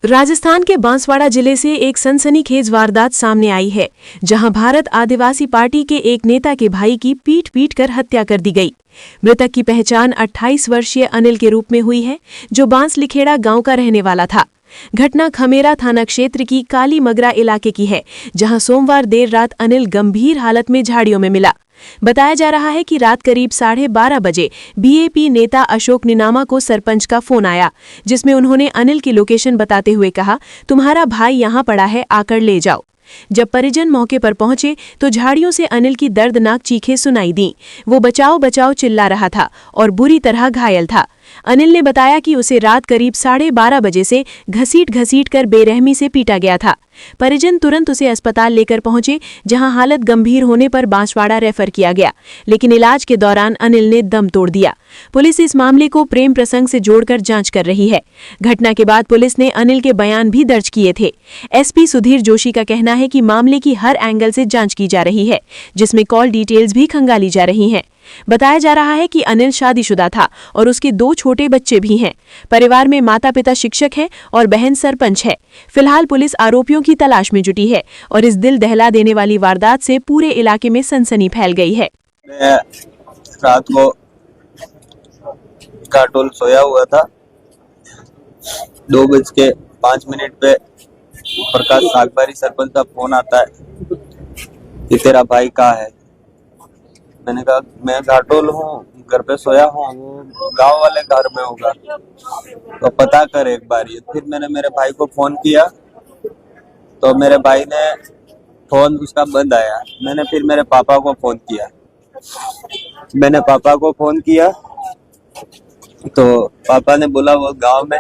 राजस्थान के बांसवाड़ा जिले से एक सनसनीखेज वारदात सामने आई है, जहां भारत आदिवासी पार्टी के एक नेता के भाई की पीट कर हत्या कर दी गई। मृतक की पहचान 28 वर्षीय अनिल के रूप में हुई है, जो बांसलिखेड़ा गांव का रहने वाला था। घटना खमेरा थाना क्षेत्र की काली मगरा इलाके की है, जहां सोमवार देर रात अनिल गंभीर हालत में झाड़ियों में मिला। बताया जा रहा है कि रात करीब 12:30 बजे बीएपी नेता अशोक निनामा को सरपंच का फोन आया, जिसमें उन्होंने अनिल की लोकेशन बताते हुए कहा, तुम्हारा भाई यहां पड़ा है, आकर ले जाओ। जब परिजन मौके पर पहुंचे तो झाड़ियों से अनिल की दर्दनाक चीखें सुनाई दी। वो बचाओ बचाओ चिल्ला रहा था और बुरी तरह घायल था। अनिल ने बताया कि उसे रात करीब 12:30 बजे से घसीट कर बेरहमी से पीटा गया था। परिजन तुरंत उसे अस्पताल लेकर पहुंचे, जहां हालत गंभीर होने पर बांसवाड़ा रेफर किया गया, लेकिन इलाज के दौरान अनिल ने दम तोड़ दिया। पुलिस इस मामले को प्रेम प्रसंग से जोड़कर जांच कर रही है। घटना के बाद पुलिस ने अनिल के बयान भी दर्ज किए थे। एसपी सुधीर जोशी का कहना है कि मामले की हर एंगल से जांच की जा रही है, जिसमें कॉल डिटेल्स भी खंगाली जा रही हैं। बताया जा रहा है कि अनिल शादीशुदा था और उसके 2 छोटे बच्चे भी हैं। परिवार में माता पिता शिक्षक हैं और बहन सरपंच है। फिलहाल पुलिस आरोपियों की तलाश में जुटी है और इस दिल दहला देने वाली वारदात से पूरे इलाके में सनसनी फैल गई है। रात को काटोल सोया हुआ था, 2:05 पे प्रकाश सागबारी सरपंच का फोन आता है कि तेरा भाई कहाँ है। मैंने कहा मैं घाटोल हूँ, घर पे सोया हूँ, वो गांव वाले घर में होगा, तो पता कर एक बार ये। फिर मैंने मेरे भाई को फोन किया तो मेरे भाई ने फोन उसका बंद आया। मैंने फिर मेरे पापा को फोन किया। मैंने पापा को फोन किया तो पापा ने बोला वो गांव में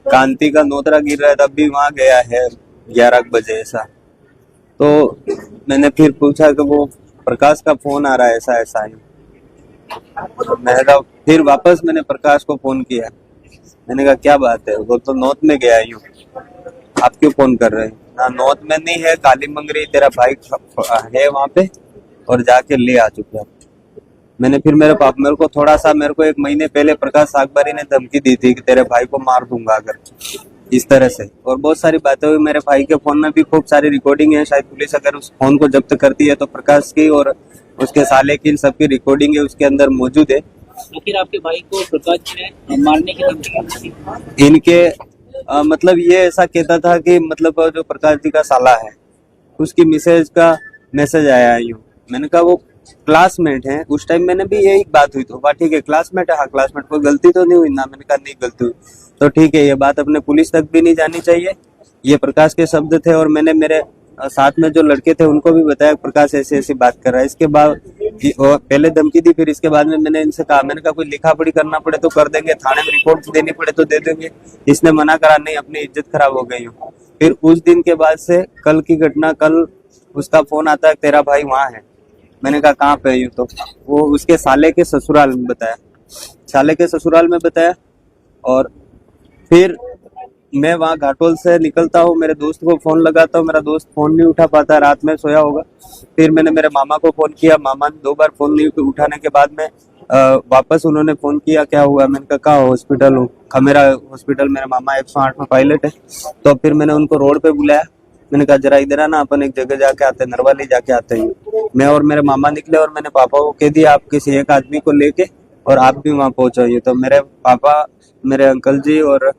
कांति का नोतरा गिर रहा है, तब भी वहां गया है 11 बजे ऐसा। तो मैंने फिर पूछा कि वो प्रकाश का फोन आ रहा है ऐसा ऐसा ही। मैंने कहा फिर वापस मैंने प्रकाश को फोन किया। मैंने कहा क्या बात है, वो तो नौत में गया यूं, आप क्यों फोन कर रहे हैं? ना नौत में नहीं है, काली मंगरी तेरा भाई है वहां पे और जाके ले आ चुका। मैंने फिर मेरे को थोड़ा सा, मेरे को 1 महीने पहले प्रकाश सागबारी ने धमकी दी थी कि तेरे भाई को मार दूंगा अगर, इस तरह से, और बहुत सारी बातें हुई। मेरे भाई के फोन में भी खूब सारी रिकॉर्डिंग है। शायद पुलिस अगर उस फोन को जब्त करती है तो प्रकाश की और उसके साले की सबकी रिकॉर्डिंग है उसके अंदर मौजूद है। आखिर आपके भाई को प्रकाश ने मारने की धमकी इनके मतलब ये ऐसा कहता था कि मतलब जो प्रकाश जी का साला है उसकी मिसेज का मैसेज आया है यूं। मैंने कहा वो क्लासमेट है, उस टाइम मैंने भी यही बात हुई तो बात ठीक है, क्लासमेट है, हाँ क्लासमेट, कोई गलती तो नहीं हुई ना। मैंने कहा नहीं गलती हुई तो ठीक है, ये बात अपने पुलिस तक भी नहीं जानी चाहिए। ये प्रकाश के शब्द थे और मैंने मेरे साथ में जो लड़के थे उनको भी बताया प्रकाश ऐसी ऐसी बात कर रहा है। इसके बाद पहले धमकी दी, फिर इसके बाद में मैंने इनसे कहा, मैंने कहा कोई लिखा पढ़ी करना पड़े तो कर देंगे, थाने में रिपोर्ट देनी पड़े तो दे देंगे। इसने मना करा, नहीं अपनी इज्जत खराब हो गई हो। फिर उस दिन के बाद से कल की घटना, कल उसका फोन आता है तेरा भाई वहां है। मैंने कहा कहाँ पे यूं, तो वो उसके साले के ससुराल में बताया, साले के ससुराल में बताया। और फिर मैं वहाँ घाटोल से निकलता हूँ, मेरे दोस्त को फोन लगाता हूँ, मेरा दोस्त फोन नहीं उठा पाता, रात में सोया होगा। फिर मैंने मेरे मामा को फोन किया, मामा ने 2 बार फोन नहीं उठाने के बाद में वापस उन्होंने फोन किया क्या हुआ। मैंने कहा हॉस्पिटल हूँ, खमेरा हॉस्पिटल, मेरे मामा 108 में पायलट है। तो फिर मैंने उनको रोड पे बुलाया, मैंने कहा जरा इधर आना, अपन एक जगह जाके आते हैं, नरवाली जाके आते हैं। मैं और मेरे मामा निकले और मैंने पापा को कह दिया आप किसी एक आदमी को लेके और आप भी वहाँ पहुंचाइए। तो मेरे पापा, मेरे अंकल जी और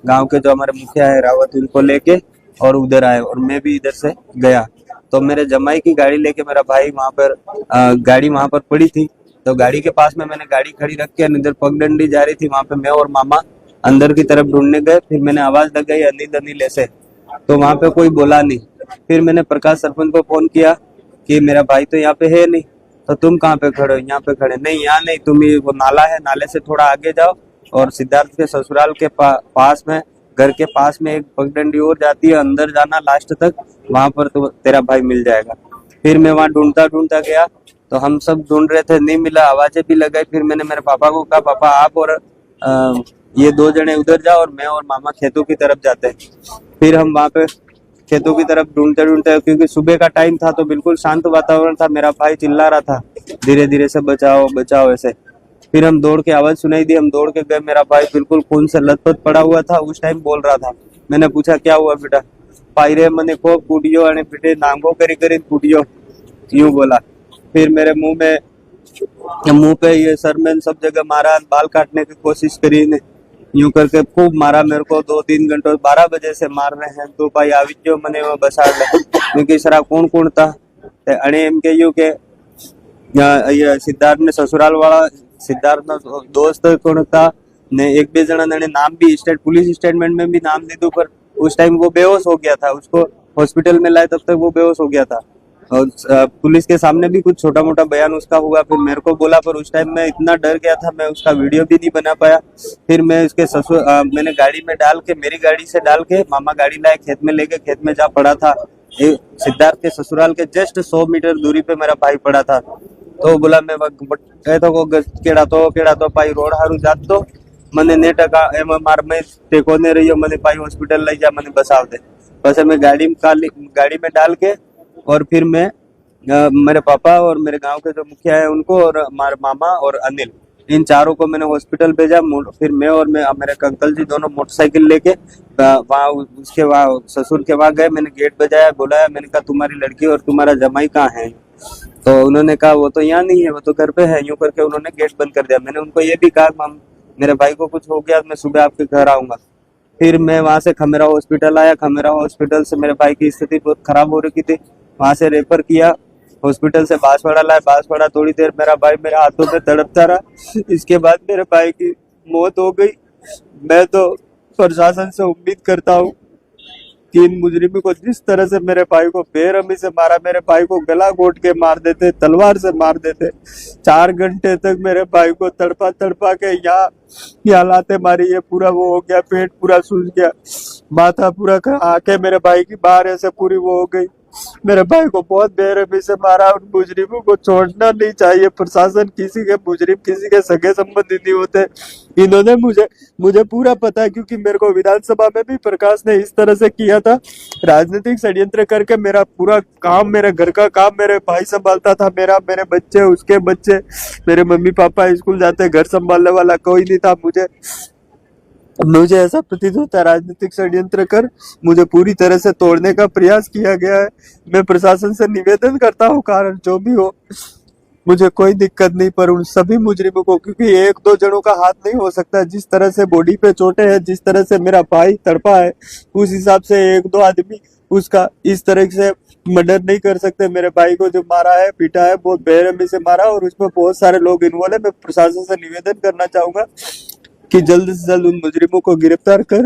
गांव के जो हमारे मुखिया है रावत, उनको लेके और उधर आए और मैं भी इधर से गया। तो मेरे जमाई की गाड़ी लेके मेरा भाई वहाँ पर गाड़ी वहाँ पर पड़ी थी, तो गाड़ी के पास में मैंने गाड़ी खड़ी रख के इधर पगडंडी जा रही थी, वहाँ पे मैं और मामा अंदर की तरफ ढूंढने गए। फिर मैंने आवाज लगाई अनिल अनिल ऐसे, तो वहाँ पे कोई बोला नहीं। फिर मैंने प्रकाश सरपंच को फोन किया कि मेरा भाई तो यहाँ पे है नहीं, तो तुम कहाँ पे खड़े हो? यहाँ पे खड़े, नहीं यहाँ नहीं, तुम वो नाला है, नाले से थोड़ा आगे जाओ और सिद्धार्थ के ससुराल के पास में, घर के पास में एक पगडंडी और जाती है, अंदर जाना लास्ट तक, वहां पर तो तेरा भाई मिल जाएगा। फिर मैं वहां ढूंढता गया, तो हम सब ढूंढ रहे थे, नहीं मिला, आवाजें भी लगाई। फिर मैंने मेरे पापा को कहा पापा आप और ये 2 जने उधर जाओ और मैं और मामा खेतों की तरफ जाते हैं। फिर हम वहां पे खेतों की तरफ ढूंढते, क्योंकि सुबह का टाइम था तो बिल्कुल शांत वातावरण था। मेरा भाई चिल्ला रहा था धीरे धीरे से बचाओ बचाओ ऐसे। फिर हम दौड़ के, आवाज सुनाई दी, हम दौड़ के गए, मेरा भाई बिल्कुल खून से लथपथ पड़ा हुआ था, उस टाइम बोल रहा था मैंने पूछा क्या हुआ बेटा, पायरे मने को कूटियो અને पीटे नांगो करी कूटियो, यूं बोला। फिर मेरे मुंह पे ये सर में सब जगह मारा, बाल काटने की कोशिश करी ने, यूं करके खूब मारा मेरे को। 2-3 घंटों 12 बजे से मार रहे हैं। तो भाई આવી ગયો મને એમાં બસાડ क्योंकि सरा कौन था અને એમ કહ્યું કે ये सिद्धार्थ ने ससुराल वाला सिद्धार्थ ना दोस्त कौन था ने एक बे जना ने नाम भी स्टेट पुलिस स्टेटमेंट में भी नाम दीधું, पर उस टाइम वो बेहोश हो गया था। उसको हॉस्पिटल में लाए तब तक वो बेहोश हो गया था। और पुलिस के सामने भी कुछ छोटा मोटा बयान उसका हुआ, फिर मेरे को बोला, पर उस टाइम मैं इतना डर गया था, मैं उसका वीडियो भी नहीं बना पाया। फिर मैं उसके ससुर मैंने गाड़ी में डाल के, मेरी गाड़ी से डाल के मामा गाड़ी लाए, खेत में लेके, खेत में जा पड़ा था। सिद्धार्थ के ससुराल के जस्ट 100 मीटर दूरी पे मेरा भाई पड़ा था। तो बोला मैं केड़ा तो भाई रोड हारू जात तो મને ને ટકા એમાં માર મેં ટેકો ને રહ્યો, મને ભાई हॉस्पिटल લઈ जा, મને बसाव दे। बस मैं गाड़ी में डाल के, और फिर मैं मेरे पापा और मेरे गांव के जो मुखिया है उनको, और हमारे मामा और अनिल, इन चारों को मैंने हॉस्पिटल भेजा। फिर मैं और मेरे अंकल जी दोनों मोटरसाइकिल लेके वहाँ उसके वहाँ ससुर के वहाँ गए। मैंने गेट बजाया, बुलाया, मैंने कहा तुम्हारी लड़की और तुम्हारा जमाई कहाँ है? तो उन्होंने कहा वो तो यहाँ नहीं है, वो तो घर पे है। यूं करके उन्होंने गेट बंद कर दिया। मैंने उनको ये भी कहा मेरे भाई को कुछ हो गया, मैं सुबह आपके घर आऊंगा। फिर मैं वहां से खमेरा हॉस्पिटल आया। खमेरा हॉस्पिटल से मेरे भाई की स्थिति बहुत खराब हो रही थी, वहां से रेफर किया। हॉस्पिटल से बांसवाड़ा लाया, बांसवाड़ा थोड़ी देर मेरा भाई मेरे हाथों में तड़पता रहा। इसके बाद मेरे भाई की मौत हो गई। मैं तो प्रशासन से उम्मीद करता हूँ कि इन मुजरिमों को जिस तरह से मेरे भाई को बेरहमी से मारा, मेरे भाई को गला घोट के मार देते, तलवार से मार देते। 4 घंटे तक मेरे भाई को तड़पा के यहाँ लाते मारी। ये पूरा वो हो गया, पेट पूरा सूज गया, माथा पूरा, आंखें मेरे भाई की बाहर ऐसे पूरी वो हो गई। मेरे भाई को बहुत बेरहमी से मारा। उन मुजरिमों को छोड़ना नहीं चाहिए। प्रशासन किसी के मुजरिम किसी के सगे संबंधी नहीं होते। इन्होंने मुझे पूरा पता है, क्योंकि मेरे को विधानसभा में भी प्रकाश ने इस तरह से किया था, राजनीतिक षड्यंत्र करके। मेरा पूरा काम, मेरे घर का काम मेरे भाई संभालता था। मेरे बच्चे, उसके बच्चे, मेरे मम्मी पापा स्कूल जाते, घर संभालने वाला कोई नहीं था। मुझे ऐसा प्रतीत होता है राजनीतिक षड्यंत्र कर मुझे पूरी तरह से तोड़ने का प्रयास किया गया है। मैं प्रशासन से निवेदन करता हूँ, कारण जो भी हो मुझे कोई दिक्कत नहीं, पर उन सभी मुजरिमों को, क्योंकि 1-2 जनों का हाथ नहीं हो सकता। जिस तरह से बॉडी पे चोटें हैं, जिस तरह से मेरा भाई तड़पा है, उस हिसाब से 1-2 आदमी उसका इस तरह से मर्डर नहीं कर सकते। मेरे भाई को जो मारा है, पीटा है, बहुत बेरहमी से मारा, और उसमें बहुत सारे लोग इन्वॉल्व है। मैं प्रशासन से निवेदन करना चाहूंगा कि जल्द से जल्द उन मुजरिमों को गिरफ्तार कर।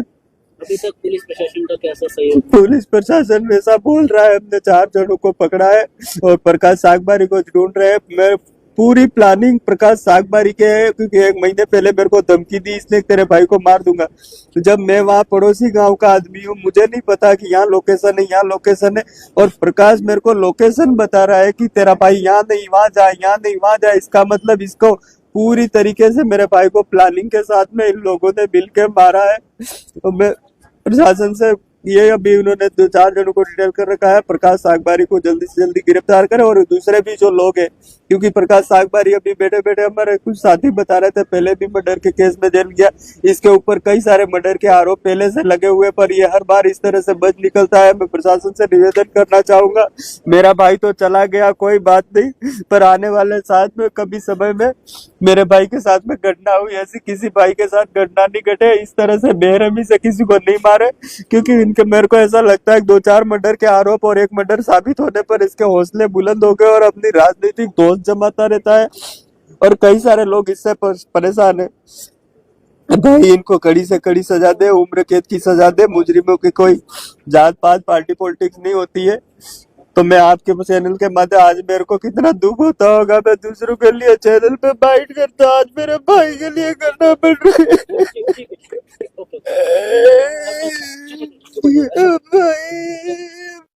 अभी तक पुलिस प्रशासन का कैसा सहयोग? पुलिस प्रशासन ऐसा बोल रहा है, हमने 4 जनों को पकड़ा है और प्रकाश सागबारी को ढूंढ रहे हैं। मैं पूरी प्लानिंग प्रकाश सागबारी के है, क्योंकि 1 महीने पहले मेरे को धमकी दी, इसने तेरे भाई को मार दूंगा। तो जब मैं वहाँ पड़ोसी गांव का आदमी हूँ, मुझे नहीं पता कि यहाँ लोकेशन है, यहाँ लोकेशन है, और प्रकाश मेरे को लोकेशन बता रहा है कि तेरा भाई यहाँ नहीं वहाँ जाए, यहाँ नहीं वहाँ जाए। इसका मतलब इसको पूरी तरीके से मेरे भाई को प्लानिंग के साथ में इन लोगों ने मिल के मारा है। तो मैं प्रशासन से ये, अभी उन्होंने 2-4 जनों को डिटेल कर रखा है, प्रकाश सागबारी को जल्दी से जल्दी गिरफ्तार करें। और दूसरे भी जो लोग हैं, क्योंकि प्रकाश सागबारी अभी बैठे हमारे कुछ साथी बता रहे थे, पहले भी मर्डर के केस में जेल गया। इसके ऊपर कई सारे मर्डर के आरोप पहले से लगे हुए, पर ये हर बार इस तरह से बच निकलता है। मैं प्रशासन से निवेदन करना चाहूंगा, मेरा भाई तो चला गया, कोई बात नहीं, पर आने वाले साथ में कभी समय में मेरे भाई के साथ में घटना हुई, ऐसी किसी भाई के साथ घटना नहीं घटे। इस तरह से बेरहमी से किसी को नहीं मारे, क्योंकि इनके, मेरे को ऐसा लगता है 2-4 मर्डर के आरोप और 1 मर्डर साबित होने पर इसके हौसले बुलंद हो गए और अपनी राजनीतिक दोस्त जमाता रहता है। और कई सारे लोग इससे परेशान है। भाई इनको कड़ी से कड़ी सजा दे, उम्र कैद की सजा दे। मुजरिमों की कोई जात पात पार्टी पॉलिटिक्स नहीं होती है। तो मैं आपके चैनल के माध्यम, आज मेरे को कितना दुख होता होगा, मैं दूसरों के लिए चैनल पे बाइट करता, आज मेरे भाई के लिए करना पड़ रहा है। भाई